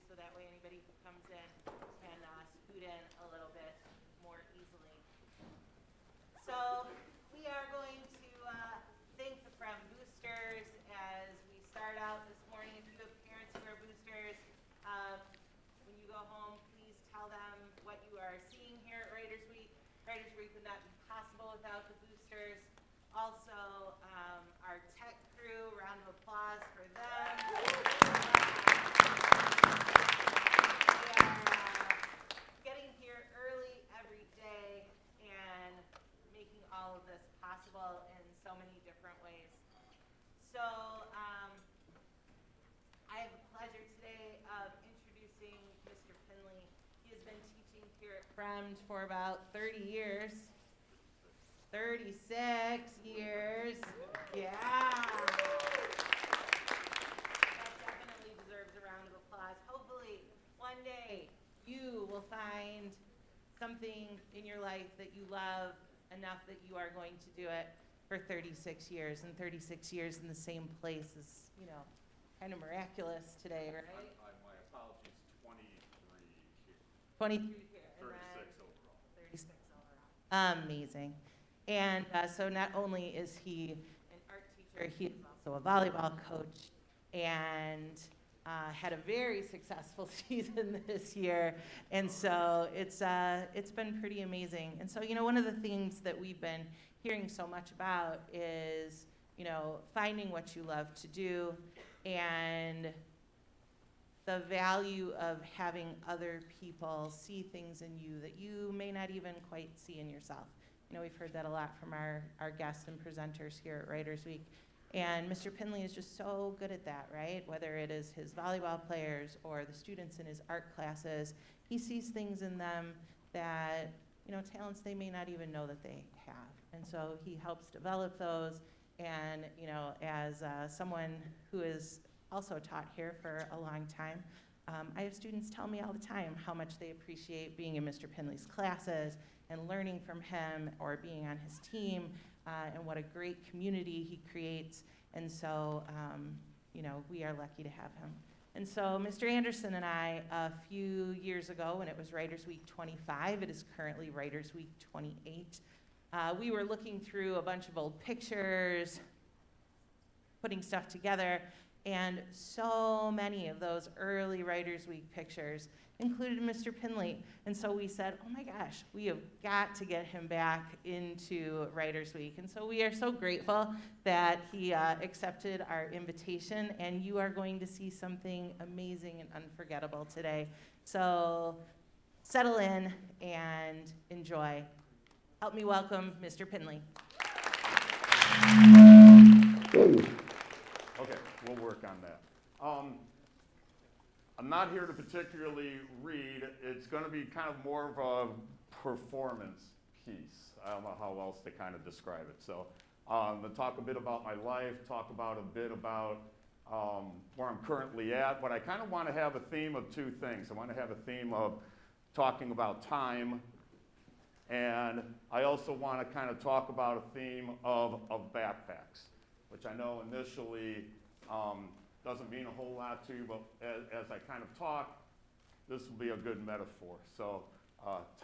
so that way anybody who comes in can scoot in a little bit more easily. So we are going to thank the Fremd boosters as we start out this morning. If you have parents who are boosters, when you go home, please tell them what you are seeing here at Writers Week. Writers Week would not be possible without the boosters. Also, our tech crew, round of applause for them. They are getting here early every day and making all of this possible in so many different ways. So I have the pleasure today of introducing Mr. Pinley. He has been teaching here at Fremd for about 30 years. 36 years. Yeah. That definitely deserves a round of applause. Hopefully, one day you will find something in your life that you love enough that you are going to do it for 36 years. And 36 years in the same place is, kind of miraculous today, right? My apologies, 23 here. 23 here. 36 overall. 36 overall. Amazing. And so not only is he an art teacher, he is also a volleyball coach and had a very successful season this year. And so it's been pretty amazing. And so, one of the things that we've been hearing so much about is, finding what you love to do and the value of having other people see things in you that you may not even quite see in yourself. We've heard that a lot from our guests and presenters here at Writers Week. And Mr. Pinley is just so good at that, right? Whether it is his volleyball players or the students in his art classes, he sees things in them that, talents they may not even know that they have. And so he helps develop those. And, as someone who is also taught here for a long time, I have students tell me all the time how much they appreciate being in Mr. Pinley's classes and learning from him or being on his team, and what a great community he creates. And so, we are lucky to have him. And so Mr. Anderson and I, a few years ago, when it was Writers Week 25, it is currently Writers Week 28, we were looking through a bunch of old pictures, putting stuff together, and so many of those early Writers Week pictures included Mr. Pinley. And so we said, oh my gosh, we have got to get him back into Writers Week. And so we are so grateful that he accepted our invitation, and you are going to see something amazing and unforgettable today. So settle in and enjoy. Help me welcome Mr. Pinley. Okay, we'll work on that. I'm not here to particularly read. It's going to be kind of more of a performance piece. I don't know how else to kind of describe it. So I'm going to talk a bit about my life, talk about a bit about where I'm currently at, but I kind of want to have a theme of two things. I want to have a theme of talking about time, and I also want to kind of talk about a theme of backpacks, which I know initially doesn't mean a whole lot to you, but as I kind of talk, this will be a good metaphor. So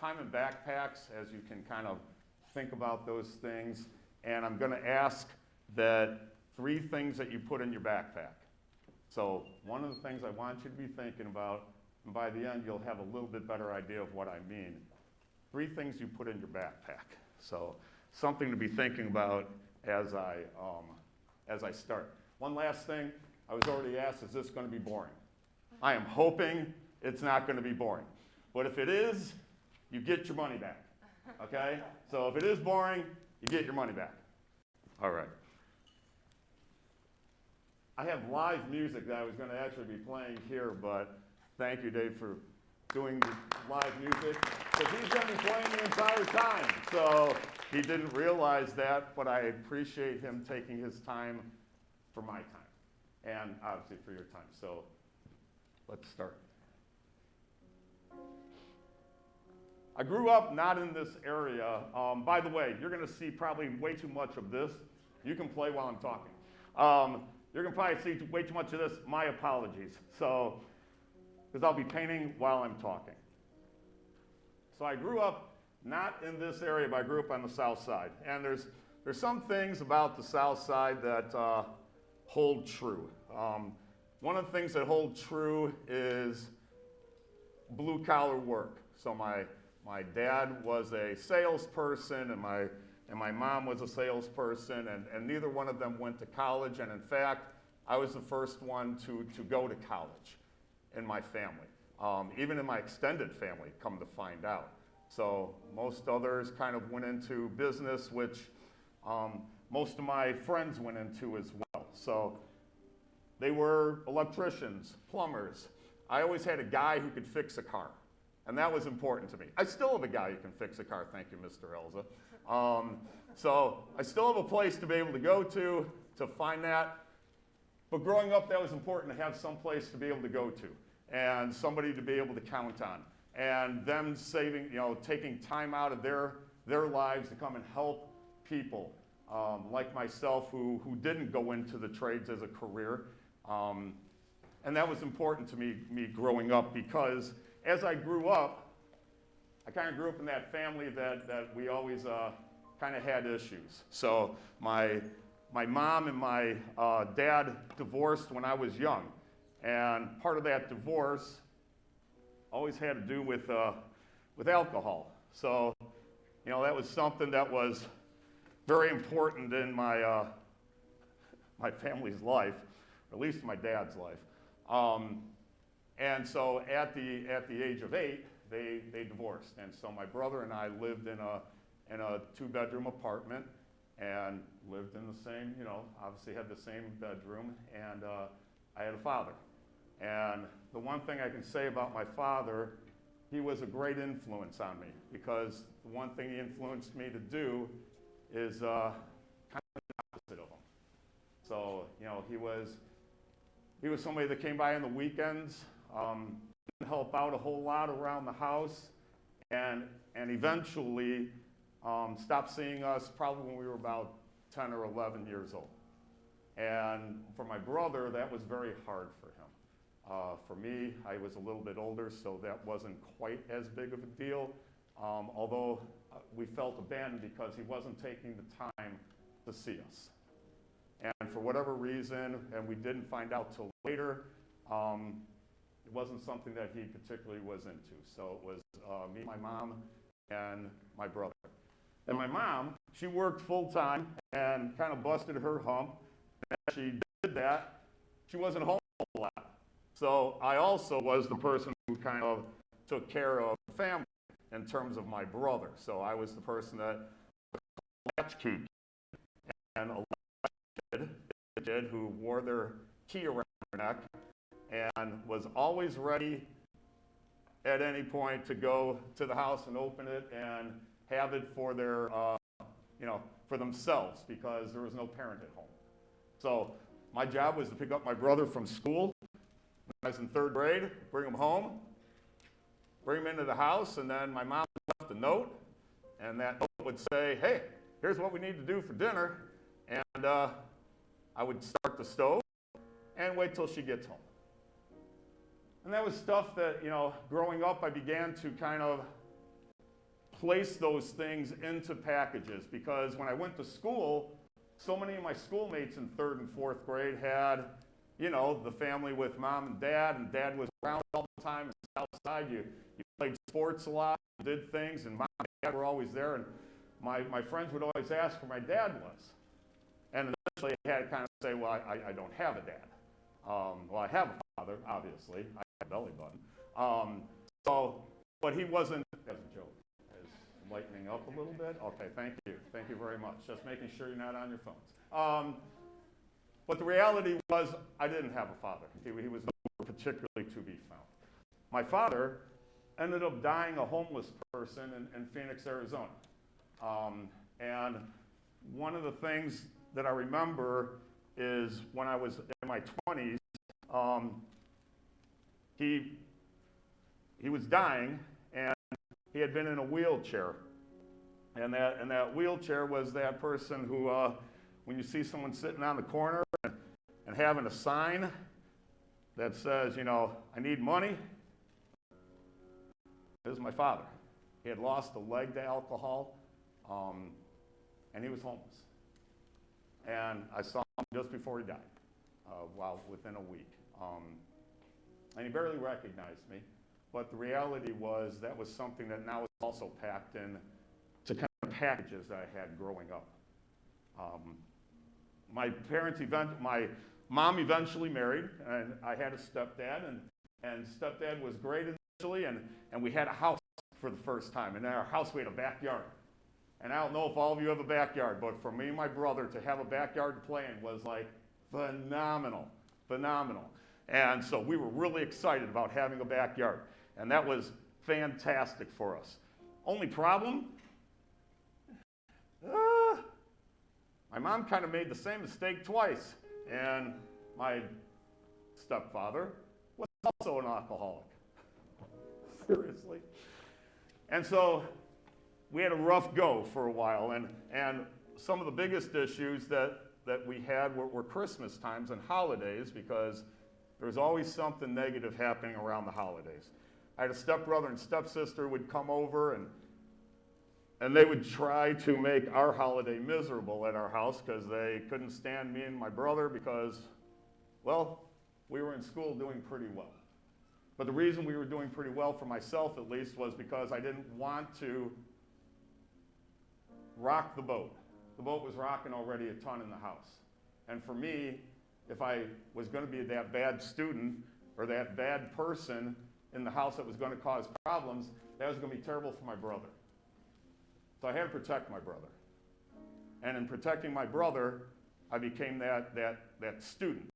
time and backpacks, as you can kind of think about those things, and I'm going to ask that 3 things that you put in your backpack. So one of the things I want you to be thinking about, and by the end you'll have a little bit better idea of what I mean. 3 things you put in your backpack. So something to be thinking about as I start. One last thing, I was already asked, is this going to be boring? I am hoping it's not going to be boring. But if it is, you get your money back, okay? So if it is boring, you get your money back. All right. I have live music that I was going to actually be playing here, but thank you, Dave, for doing the live music, because he's going to be playing the entire time. So he didn't realize that, but I appreciate him taking his time for my time, and obviously for your time. So let's start. I grew up not in this area. By the way, you're going to see probably way too much of this. You can play while I'm talking. You're going to probably see way too much of this. My apologies. So because I'll be painting while I'm talking. So I grew up not in this area, but I grew up on the south side. And there's some things about the south side that hold true. One of the things that hold true is blue-collar work. So my dad was a salesperson, and my mom was a salesperson, and neither one of them went to college. And in fact, I was the first one to go to college in my family, even in my extended family, come to find out. So most others kind of went into business, which most of my friends went into as well. So they were electricians, plumbers. I always had a guy who could fix a car, and that was important to me. I still have a guy who can fix a car, thank you, Mr. Elza. So I still have a place to be able to go to find that. But growing up, that was important to have some place to be able to go to and somebody to be able to count on. And them saving, taking time out of their lives to come and help people like myself who didn't go into the trades as a career. And that was important to me growing up, because as I grew up, I kind of grew up in that family that we always kind of had issues. So my mom and my dad divorced when I was young, and part of that divorce always had to do with alcohol. So, that was something that was very important in my my family's life, or at least my dad's life. And so at the age of 8, they divorced, and so my brother and I lived in a 2-bedroom apartment, and lived in the same, obviously had the same bedroom, and I had a father. And the one thing I can say about my father, he was a great influence on me, because the one thing he influenced me to do is kind of the opposite of him. So, he was somebody that came by on the weekends, didn't help out a whole lot around the house, and eventually stopped seeing us probably when we were about 10 or 11 years old. And for my brother, that was very hard for him. For me, I was a little bit older, so that wasn't quite as big of a deal, although we felt abandoned because he wasn't taking the time to see us. And for whatever reason, and we didn't find out till later, it wasn't something that he particularly was into. So it was me, my mom, and my brother. And my mom, she worked full-time and kind of busted her hump. And as she did that, she wasn't home a whole lot. So I also was the person who kind of took care of the family in terms of my brother. So I was the person that latchkey, and a kid who wore their key around their neck and was always ready at any point to go to the house and open it and have it for their, for themselves, because there was no parent at home. So my job was to pick up my brother from school when I was in 3rd grade, bring him home, bring him into the house, and then my mom left a note, and that note would say, hey, here's what we need to do for dinner, and I would start the stove and wait till she gets home. And that was stuff that, growing up, I began to kind of place those things into packages, because when I went to school, so many of my schoolmates in 3rd and 4th grade had, the family with mom and dad was around all the time, and outside you played sports a lot, did things, and mom and dad were always there, and my friends would always ask where my dad was. And eventually I had to kind of say, well, I don't have a dad. Well, I have a father, obviously. I have a belly button. But he wasn't, as a joke, is lightening up a little bit? Okay, thank you. Thank you very much. Just making sure you're not on your phones. But the reality was I didn't have a father. He was nowhere particularly to be found. My father ended up dying a homeless person in Phoenix, Arizona. And one of the things that I remember is when I was in my 20s, he was dying, and he had been in a wheelchair. And that wheelchair was that person who, when you see someone sitting on the corner and having a sign that says, I need money, It was my father. He had lost a leg to alcohol, and he was homeless. And I saw him just before he died, within a week. And he barely recognized me, but the reality was that was something that now is also packed in to kind of packages that I had growing up. My mom eventually married, and I had a stepdad, and stepdad was great initially, and we had a house for the first time. And in our house, we had a backyard. And I don't know if all of you have a backyard, but for me and my brother to have a backyard playing was like phenomenal, phenomenal. And so we were really excited about having a backyard. And that was fantastic for us. Only problem? My mom kind of made the same mistake twice. And my stepfather was also an alcoholic. Seriously. And so we had a rough go for a while. And some of the biggest issues that we had were Christmas times and holidays, because there was always something negative happening around the holidays. I had a stepbrother and stepsister would come over, and they would try to make our holiday miserable at our house because they couldn't stand me and my brother because, well, we were in school doing pretty well. But the reason we were doing pretty well, for myself at least, was because I didn't want to rock the boat. The boat was rocking already a ton in the house. And for me, if I was going to be that bad student or that bad person in the house that was going to cause problems, that was going to be terrible for my brother. So I had to protect my brother. And in protecting my brother, I became that student.